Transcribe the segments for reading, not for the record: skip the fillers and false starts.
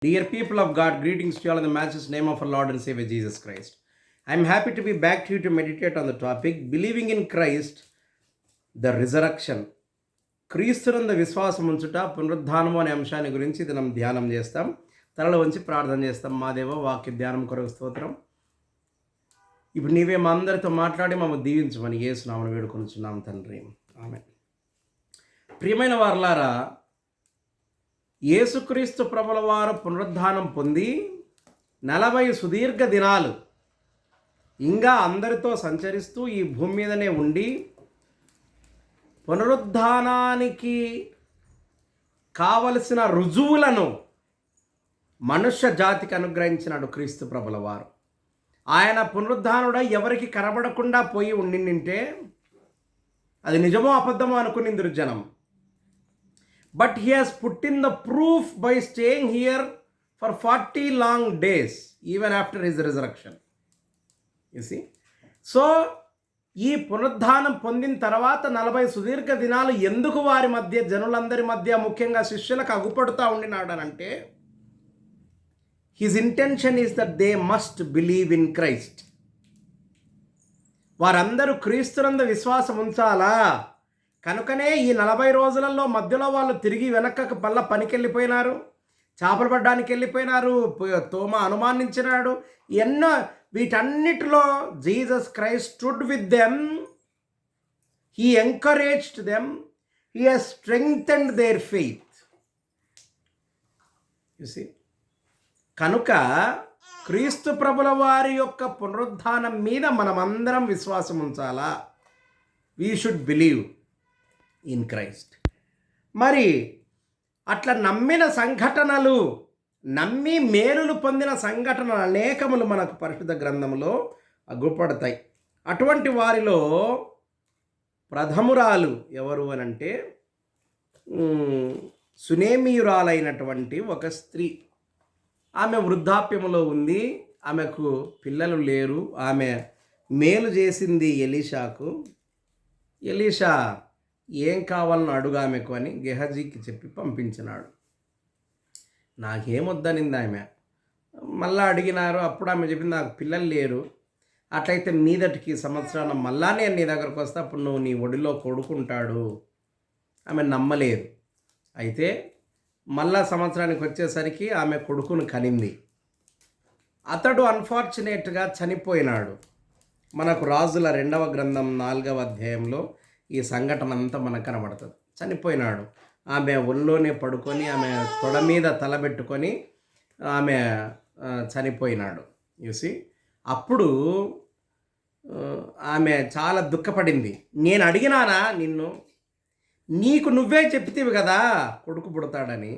Dear people of God, greetings to you all in the matchless name of our Lord and Savior Jesus Christ. I am happy to be back to you to meditate on the topic Believing in Christ, the Resurrection. క్రీస్తునందు విశ్వాసం ఉంచుట పునరుద్ధానము అనే అంశాన్ని గురించి ఇది మనం ధ్యానం చేస్తాం. తలలో వంచి ప్రార్థన చేస్తాం. మా దేవ వాక్య ధ్యానం కొరకు స్తోత్రం. ఇప్పుడు నీవే మా అందరితో మాట్లాడి మమ్మల్ని దీవించమని యేసు నామమున వేడుకొనుచున్నాం తండ్రి. ఆమేన్. ప్రియమైన వారలారా, యేసుక్రీస్తు ప్రభుల వారు పునరుద్ధానం పొంది 40 సుదీర్ఘ దినాలు ఇంకా అందరితో సంచరిస్తూ ఈ భూమి మీదనే ఉండి పునరుద్ధానానికి కావలసిన రుజువులను మనుష్య జాతికి అనుగ్రహించినాడు క్రీస్తు ప్రభుల వారు. ఆయన పునరుద్ధానుడై ఎవరికి కనబడకుండా పోయి ఉండింటే అది నిజమో అబద్ధమో అనుకునిందురు జనం. But he has put in the proof by staying here for 40 long days, even after his resurrection. You see? So, ఈ పునరుద్ధానం పొందిన తర్వాత 40 సుదీర్ఘ దినాలు ఎందుకు వారి మధ్య, జనులందరి మధ్య, ముఖ్యంగా శిష్యులకు అగుపడుతూ ఉండినాడనంటే, his intention is that they must believe in Christ. వారందరూ క్రీస్తునందు విశ్వాసం ఉంచాలా. కనుకనే ఈ 40 రోజులలో మధ్యలో వాళ్ళు తిరిగి వెనక్కకు పల్ల పనికి వెళ్ళిపోయినారు, చేపలు పడ్డానికి వెళ్ళిపోయినారు, తోమ అనుమానించినాడు. ఎన్నో వీటన్నిటిలో Jesus Christ stood with them, he encouraged them, he has strengthened their faith. You see, కనుక క్రీస్తు ప్రభుల వారి యొక్క పునరుద్ధానం మీద మనమందరం విశ్వాసం ఉంచాలా. We should believe in Christ. మరి అట్లా నమ్మిన సంఘటనలు, నమ్మి మేలులు పొందిన సంఘటనలు అనేకములు మనకు పరిశుద్ధ గ్రంథంలో అగుపడతాయి. అటువంటి వారిలో ప్రథమురాలు ఎవరు అనంటే సునేమియురాలైనటువంటి ఒక స్త్రీ. ఆమె వృద్ధాప్యములో ఉంది, ఆమెకు పిల్లలు లేరు. ఆమె మేలు చేసింది ఎలీషాకు. ఎలీషా ఏం కావాలని అడుగామెకు అని గెహజీకి చెప్పి పంపించినాడు. నాకేమొద్దనింది ఆమె. మళ్ళా అడిగినారు. అప్పుడు ఆమె చెప్పింది, నాకు పిల్లలు లేరు, అట్లయితే మీదటికి సంవత్సరాన మళ్ళా నేను నీ దగ్గరకు వస్తే అప్పుడు నువ్వు నీ ఒడిలో కొడుకుంటాడు. ఆమె నమ్మలేదు. అయితే మళ్ళా సంవత్సరానికి వచ్చేసరికి ఆమె కొడుకును కనింది. అతడు అన్ఫార్చునేట్గా చనిపోయినాడు. మనకు రాజుల 2వ గ్రంథం 4వ అధ్యాయంలో ఈ సంఘటన అంతా మనకు కనబడుతుంది. చనిపోయినాడు. ఆమె ఒళ్ళోనే పడుకొని, ఆమె తొడ మీద తలబెట్టుకొని ఆమె చనిపోయినాడు. చూసి అప్పుడు ఆమె చాలా దుఃఖపడింది. నేను అడిగినానా నిన్ను, నీకు నువ్వే చెప్తివి కదా కొడుకు పుడతాడని,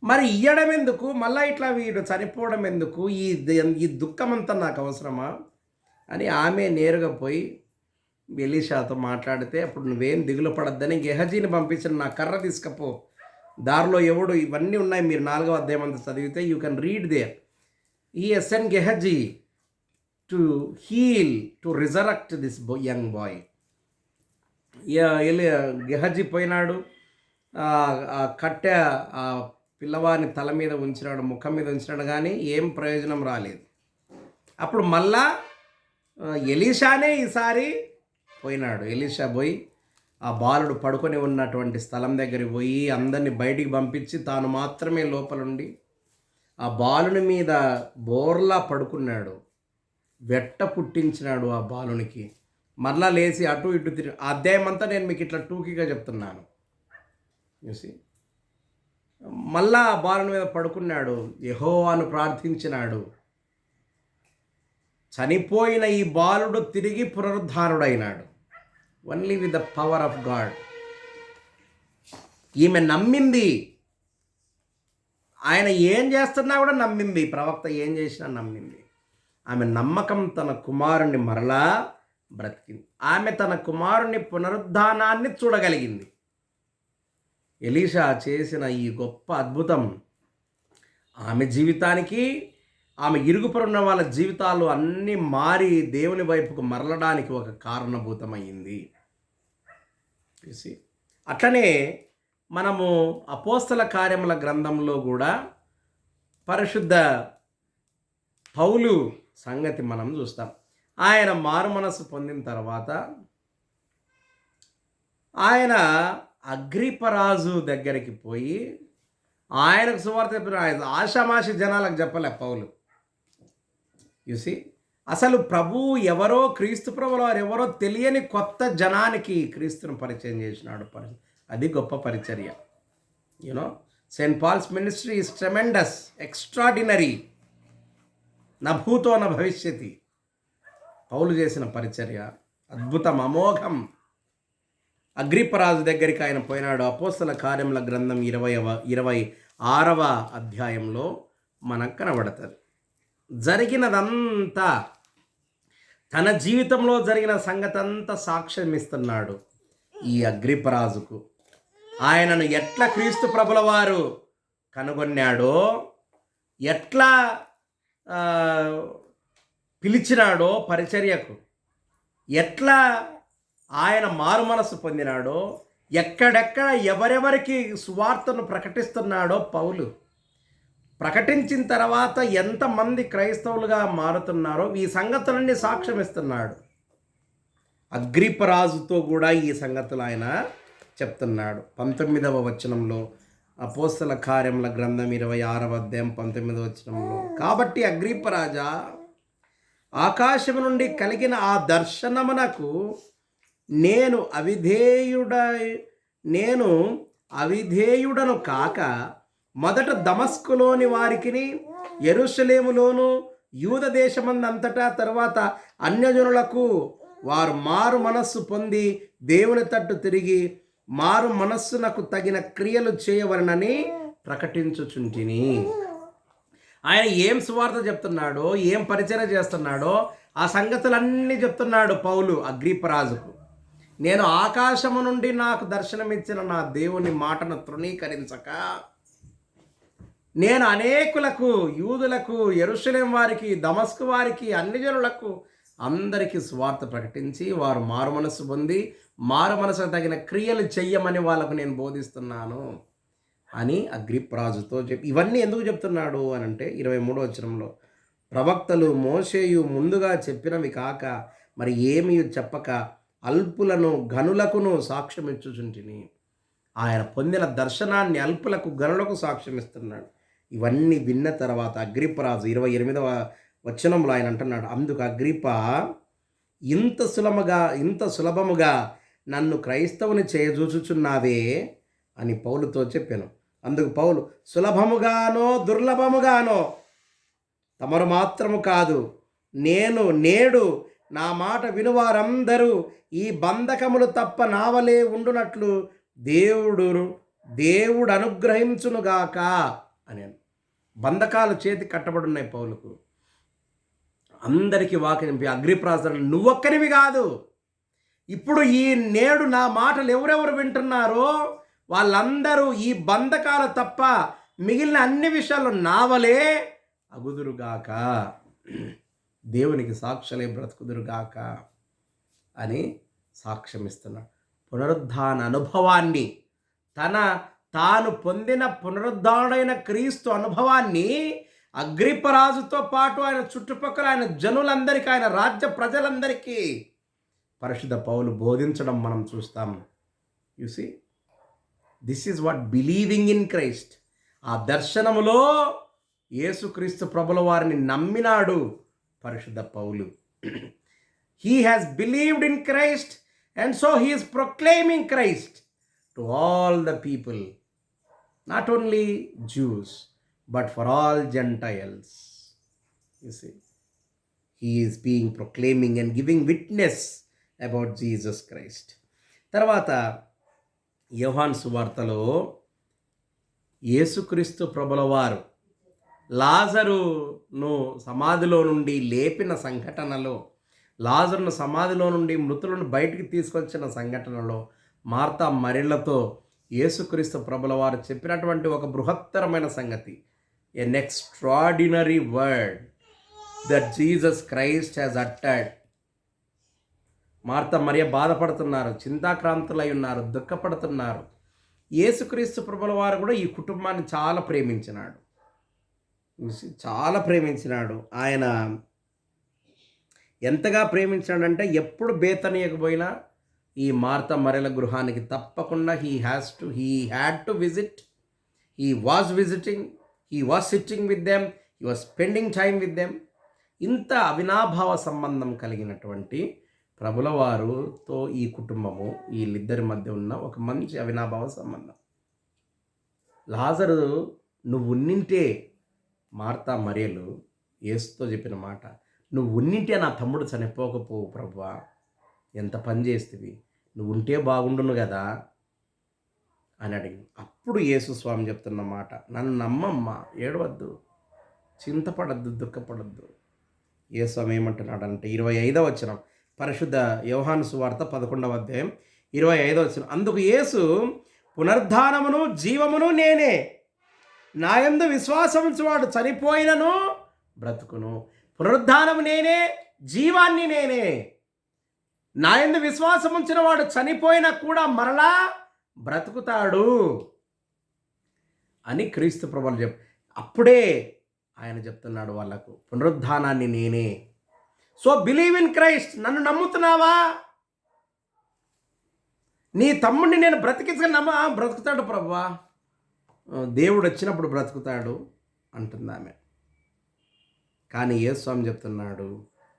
మరి ఇయ్యడం ఎందుకు, మళ్ళీ ఇట్లా వీడు చనిపోవడం ఎందుకు, ఈ దుఃఖమంతా నాకు అవసరమా అని ఆమె నేరుగా పోయి ఎలీషాతో మాట్లాడితే, అప్పుడు నువ్వేం దిగులు పడద్దని గెహజీని పంపించిన, నా కర్ర తీసుకపో, దారిలో ఎవడు, ఇవన్నీ ఉన్నాయి, మీరు 4వ అధ్యాయం అంతా చదివితే you can read there. He send Gehazi to heal, to resurrect this young boy. Gehazi పోయినాడు, కట్టె ఆ పిల్లవాడిని తల మీద ఉంచినాడు, ముఖం మీద ఉంచినాడు, కానీ ఏం ప్రయోజనం రాలేదు. అప్పుడు మళ్ళా ఎలీషానే ఈసారి పోయినాడు. ఎలీషా పోయి ఆ బాలుడు పడుకొని ఉన్నటువంటి స్థలం దగ్గరికి పోయి అందరినీ బయటికి పంపించి తాను మాత్రమే లోపలుండి ఆ బాలుని మీద బోర్లా పడుకున్నాడు. వెట్ట పుట్టించినాడు ఆ బాలునికి. మరలా లేచి అటు ఇటు తిరిగి, ఆ అధ్యాయం అంతా నేను మీకు ఇట్లా టూకీగా చెప్తున్నాను. చూసి మళ్ళా ఆ బాలుని మీద పడుకున్నాడు, యెహోవాను ప్రార్థించినాడు. చనిపోయిన ఈ బాలుడు తిరిగి పునరుద్ధానుడైనాడు. Only with the power of God. ఈమె నమ్మింది. ఆయన ఏం చేస్తున్నా కూడా నమ్మింది. ప్రవక్త ఏం చేసినా నమ్మింది. ఆమె నమ్మకం తన కుమారుణ్ణి మరలా బ్రతికింది. ఆమె తన కుమారుని పునరుద్ధానాన్ని చూడగలిగింది. ఎలీషా చేసిన ఈ గొప్ప అద్భుతం ఆమె జీవితానికి, ఆమె ఇరుగుపరున్న వాళ్ళ జీవితాలు అన్నీ మారి దేవుని వైపుకు మరలడానికి ఒక కారణభూతమైంది. అట్లనే మనము అపోస్తల కార్యముల గ్రంథంలో కూడా పరిశుద్ధ పౌలు సంగతి మనం చూస్తాం. ఆయన మారు మనసు పొందిన తర్వాత ఆయన అగ్రిపరాజు దగ్గరికి పోయి ఆయనకు సువార్త చెప్పిన. ఆయన ఆషామాషి జనాలకు చెప్పలే పౌలు. యూసి, అసలు ప్రభు ఎవరో, క్రీస్తు ప్రభుల వారు ఎవరో తెలియని కొత్త జనానికి క్రీస్తును పరిచయం చేసినాడు. అది గొప్ప పరిచర్య. You know, saint Paul's ministry is tremendous, extraordinary, నా భూతో నా భవిష్యతి. పౌలు చేసిన పరిచర్య అద్భుతం, అమోఘం. అగ్రిపరాజు దగ్గరికి ఆయన పోయినాడు. అపోస్తల కార్యముల గ్రంథం 26వ అధ్యాయంలో మనకు కనబడుతుంది. జరిగినదంతా, తన జీవితంలో జరిగిన సంగతి అంతా సాక్ష్యం ఇస్తున్నాడు ఈ అగ్రిపరాజుకు. ఆయనను ఎట్లా క్రీస్తు ప్రభుల వారు కనుగొన్నాడో, ఎట్లా పిలిచినాడో పరిచర్యకు, ఎట్లా ఆయన మారు మనసు పొందినాడో, ఎక్కడెక్కడ ఎవరెవరికి సువార్తను ప్రకటిస్తున్నాడో పౌలు, ప్రకటించిన తర్వాత ఎంతమంది క్రైస్తవులుగా మారుతున్నారో ఈ సంగతులన్నీ సాక్ష్యం ఇస్తున్నాడు. అగ్రిపరాజుతో కూడా ఈ సంగతులు ఆయన చెప్తున్నాడు. 19వ వచనంలో, అపోస్తల కార్యముల గ్రంథం 26వ అధ్యాయం 19వ వచనంలో, కాబట్టి అగ్రిపరాజా, ఆకాశము నుండి కలిగిన ఆ దర్శనమునకు నేను అవిధేయుడను కాక మొదట దమస్కులోని వారికిని, యెరూషలేములోను, యూద దేశమందంతటా, తరువాత అన్యజనులకు వారు మారు మనస్సు పొంది దేవుని తట్టు తిరిగి మారు మనస్సునకు తగిన క్రియలు చేయవలనని ప్రకటించుచుంటిని. ఆయన ఏం సువార్త చెప్తున్నాడో, ఏం పరిచయం చేస్తున్నాడో ఆ సంగతులన్నీ చెప్తున్నాడు పౌలు అగ్రిపరాజుకు. నేను ఆకాశము నుండి నాకు దర్శనమిచ్చిన నా దేవుని మాటను తృణీకరించక, నేను అనేకులకు, యూదులకు, యెరూషలేము వారికి, దమస్కు వారికి, అన్ని జనులకు అందరికీ సువార్త ప్రకటించి వారు మారు మనసు పొంది మారు మనసు తగిన క్రియలు చెయ్యమని వాళ్ళకు నేను బోధిస్తున్నాను అని అగ్రిపరాజుతో ఇవన్నీ ఎందుకు చెప్తున్నాడు అని అంటే 23వ వచనంలో, ప్రవక్తలు మోషేయు ముందుగా చెప్పినవి కాక మరి ఏమీ చెప్పక అల్పులను ఘనులకును సాక్ష్యం ఇచ్చుచుంటిని. ఆయన పొందిన దర్శనాన్ని అల్పులకు గనులకు సాక్ష్యం ఇస్తున్నాడు. ఇవన్నీ విన్న తర్వాత అగ్రిపరాజు 28వ వచనంలో ఆయన అంటున్నాడు, అందుకు అగ్రిప, ఇంత సులభముగా నన్ను క్రైస్తవుని చేయజూచుచున్నావే అని పౌలుతో చెప్పాను. అందుకు పౌలు, సులభముగానో దుర్లభముగానో తమరు మాత్రము కాదు, నేడు నా మాట వినువారందరూ ఈ బంధకములు తప్ప నావలే ఉండునట్లు దేవుడు అనుగ్రహించునుగాక అని. బంధకాలు చేతి కట్టబడున్నాయి పౌలుకు. అందరికీ వాక్యం అగ్రిపరాజు, నువ్వొక్కరివి కాదు, ఇప్పుడు నేడు నా మాటలు ఎవరెవరు వింటున్నారో వాళ్ళందరూ ఈ బంధకాలు తప్ప మిగిలిన అన్ని విషయాలు నావలే అగుదురుగాక, దేవునికి సాక్షులే బ్రతుకుదురుగాక అని సాక్ష్యం ఇస్తున్నాడు. పునరుద్ధాన అనుభవాన్ని, తాను పొందిన పునరుద్ధానుడైన క్రీస్తు అనుభవాన్ని అగ్రిపరాజుతో పాటు ఆయన చుట్టుపక్కల ఆయన జనులందరికీ, ఆయన రాజ్య ప్రజలందరికీ పరిశుద్ధ పౌలు బోధించడం మనం చూస్తాం. You see, this is what believing in Christ. ఆ దర్శనములో యేసుక్రీస్తు ప్రభుల వారిని నమ్మినాడు పరిశుద్ధ పౌలు. He has believed in Christ and so he is proclaiming Christ to all the people, not only Jews but for all Gentiles. You see, he is being proclaiming and giving witness about Jesus Christ. తర్వాత యోహాను సువార్తలో యేసుక్రీస్తు ప్రభుల వారు లాజరును సమాధిలో నుండి లేపిన సంఘటనలో, లాజరును సమాధిలో నుండి మృతులను బయటికి తీసుకొచ్చిన సంఘటనలో మార్తా మరియలతో యేసుక్రీస్తు ప్రభుల వారు చెప్పినటువంటి ఒక బృహత్తరమైన సంగతి, an extraordinary word that Jesus Christ has uttered. Martha మరియ బాధపడుతున్నారు, చింతాక్రాంతులై ఉన్నారు, దుఃఖపడుతున్నారు. యేసుక్రీస్తు ప్రభుల వారు కూడా ఈ కుటుంబాన్ని చాలా ప్రేమించినాడు. చాలా ప్రేమించినాడు. ఆయన ఎంతగా ప్రేమించాడంటే ఎప్పుడు బేతనీయకు పోయినా ఈ మార్త మరియల గృహానికి తప్పకుండా he had to visit. He was visiting, he was sitting with them, he was spending time with them. ఇంత అవినాభావ సంబంధం కలిగినటువంటి ప్రభుల వారుతో ఈ కుటుంబము, వీళ్ళిద్దరి మధ్య ఉన్న ఒక మంచి అవినాభావ సంబంధం. లాజరు నువ్వు ఉన్నింటే, మార్తా మరియలు యేసుతో చెప్పిన మాట, నువ్వు ఉన్నింటే నా తమ్ముడు చనిపోకపోవు ప్రభువా, ఎంత పని చేస్తేవి, నువ్వు ఉంటే బాగుండును కదా అని అడిగింది. అప్పుడు యేసు స్వామి చెప్తున్న మాట, నన్ను నమ్మమ్మా, ఏడవద్దు, చింతపడద్దు, దుఃఖపడద్దు. యేసు స్వామి ఏమంటున్నాడంటే 25వ వచనం, పరిశుద్ధ యోహాను సువార్త 11వ అధ్యాయం 25వ వచనం, అందుకు యేసు, పునరుద్ధానమును జీవమును నేనే, నా యందు విశ్వాసముంచువాడు చనిపోయినను బ్రతుకును. పునరుద్ధానము నేనే, జీవాన్ని నేనే. నా యందు విశ్వాసముంచిన వాడు చనిపోయినా కూడా మరలా బ్రతుకుతాడు అని క్రీస్తు ప్రభువులు అప్పుడే ఆయన చెప్తున్నాడు వాళ్ళకు, పునరుద్ధానాన్ని నేనే. So believe in Christ. నన్ను నమ్ముతున్నావా? నీ తమ్ముడిని నేను బ్రతికించగలనమ్మా? బ్రతుకుతాడు ప్రభువా, దేవుడు వచ్చినప్పుడు బ్రతుకుతాడు అంటుంది ఆమె. కానీ యేసు స్వామి చెప్తున్నాడు,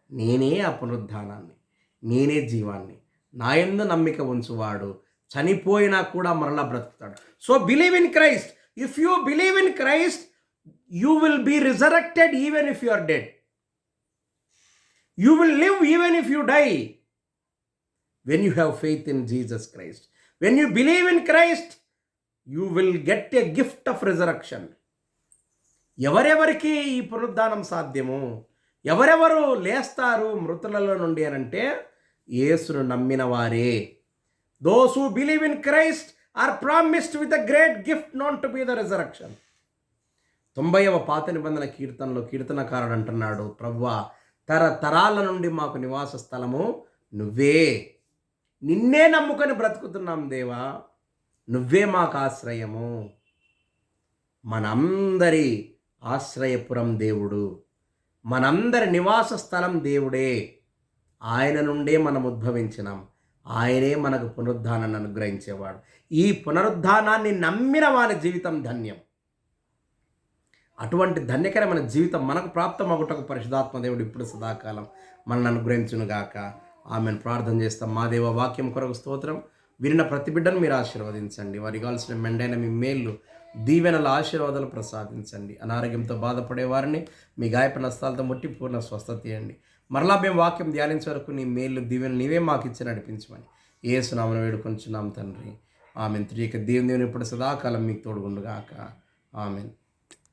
నేనే ఆ పునరుద్ధానాన్ని, నేనే జీవాన్ని, నా యందు నమ్మిక ఉంచువాడు చనిపోయినా కూడా మరలా బ్రతుకుతాడు. So believe in Christ. If you believe in Christ, you will be resurrected even if you are dead. You will live even if you die. When you have faith in Jesus Christ, when you believe in Christ, you will get a gift of resurrection. ఎవరెవరికి ఈ పునరుద్ధానం సాధ్యము, ఎవరెవరు లేస్తారు మృతులలో నుండి అనంటే యేసును నమ్మిన వారే. Those who believe in Christ are promised with a great gift known to be the resurrection. 90వ పాత నిబంధన కీర్తనలో కీర్తనకారుడు అంటున్నాడు, ప్రభువా, తరతరాల నుండి మాకు నివాస స్థలము నువ్వే, నిన్నే నమ్ముకొని బ్రతుకుతున్నాం దేవా, నువ్వే మాకు ఆశ్రయము. మనందరి ఆశ్రయపురం దేవుడు, మనందరి నివాస స్థలం దేవుడే. ఆయన నుండే మనం ఉద్భవించినాం, ఆయనే మనకు పునరుద్ధానాన్ని అనుగ్రహించేవాడు. ఈ పునరుద్ధానాన్ని నమ్మిన వారి జీవితం ధన్యం. అటువంటి ధన్యకరమైన జీవితం మనకు ప్రాప్తమగుటకు పరిశుద్ధాత్మ దేవుడు ఇప్పుడు సదాకాలం మనల్ని అనుగ్రహించునుగాక. ఆమెను ప్రార్థన చేస్తాం. మా దేవ, వాక్యం కొరకు స్తోత్రం. వినిన ప్రతి బిడ్డను మీరు ఆశీర్వదించండి. వారికి కావాల్సిన మెండైన మీ మేళ్ళు, దీవెనల ఆశీర్వాదాలు ప్రసాదించండి. అనారోగ్యంతో బాధపడే వారిని మీ గాయపడిన హస్తాలతో ముట్టి పూర్ణ స్వస్థత ఇవ్వండి. మరలా మేము వాక్యం ధ్యానించే వరకు నీ మేళ్ళు, దీవెనలు నీవే మాకు ఇచ్చి నడిపించమని యేసునామమున వేడుకొంచున్నాం తండ్రి. ఆమెన్. త్రియక దేవుని ఇప్పుడు సదాకాలం మీకు తోడుగుండుగాక. ఆమెన్.